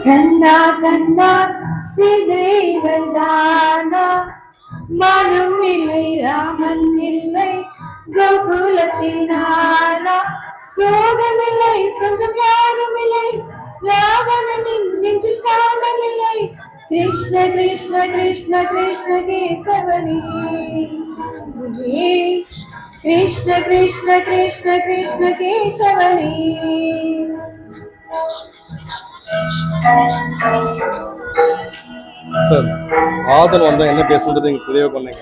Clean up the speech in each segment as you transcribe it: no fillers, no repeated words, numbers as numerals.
கண்ணா கண்ணா சிதைவல் தானா, மனம் இல்லை ராமன் இல்லை கோகுலத்தில் நானா, சோகமில்லை சொந்தம் யாரும் இல்லை ராவணனின் நெஞ்சில் காணமில்லை, கிருஷ்ண கிருஷ்ண கிருஷ்ண கிருஷ்ண கேசவனே, கிருஷ்ண கிருஷ்ண கிருஷ்ண கிருஷ்ண கேசவனே. சார், ஆதன் வந்தா என்ன பேசணுன்றது எங்களுக்கு தெளிவாக பண்ணீங்க.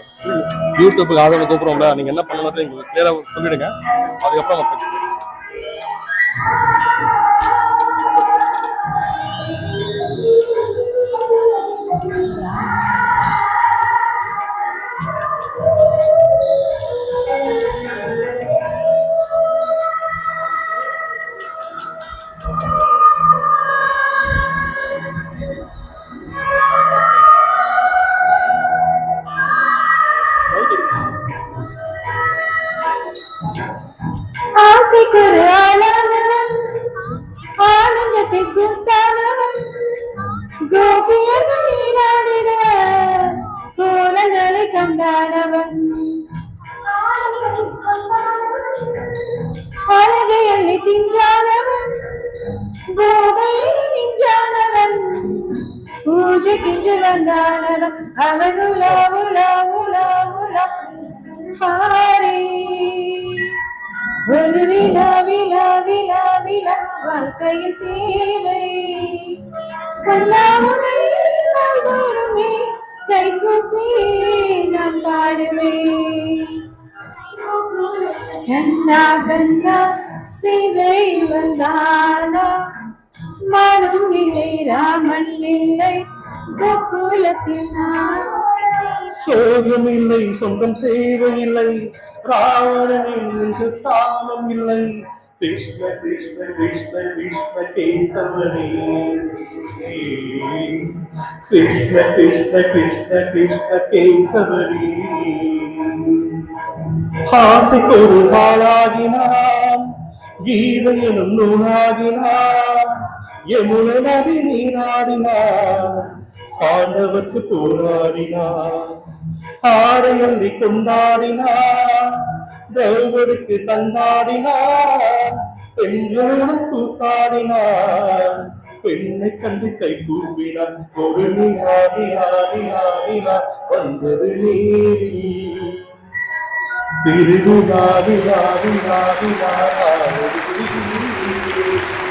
யூடியூப்புக்கு ஆதனை கூப்பிடுறோம்ல, நீங்க என்ன பண்ணணும் எங்களுக்கு கிளியரா சொல்லிடுங்க. அதுக்கப்புறம் நம்ம பேசுவோம். ஆசைக்குரு ஆளானவன், ஆனந்தத்தை கூத்தானவன், கோபியர்கள் நீராடிட கோலங்களை கண்டானவன், அழகையள்ளி தின்றானவன், போதையில் நின்றானவன், பூஜைக்கின்று வந்தானவன், அவன் உலா உலா உலா உலா பாரே, ஒரு விழா விழா விழா விழா வாழ்க்கையில் தேவை, கண்ணாமுனை நாள்தோறுமே கைகூப்பி நான் பாடுவேன், கண்ணா கண்ணா சீதை வந்தானா, மனம் இல்லை ராமன் இல்லை கோகுலத்தில் நான், சோகம் இல்லை சொந்தம் தேவையில்லை ராவணனின் நெஞ்சு தானம் இல்லை, கிருஷ்ண கிருஷ்ண கிருஷ்ண கிருஷ்ண கேசவனே, கிருஷ்ண கிருஷ்ண கிருஷ்ண கிருஷ்ண கேசவனே. ஆசைக்கு ஒரு ஆளாகினான், கீதை எனும் நூலாகினான், யமுனை நதி நீராடினான், பாண்டவர்க்கு போராடினான், ஆடையள்ளி கொண்டாடினான், திரௌபதிக்கு தந்தாடினான், பெண்களுடன் கூத்தாடினான், பெண்ணை கண்டு கை கூப்பினான், ஒரு நிலா நிலா நிலா நிலா வந்தது நீரில், திருவிழா விழா விழா விழா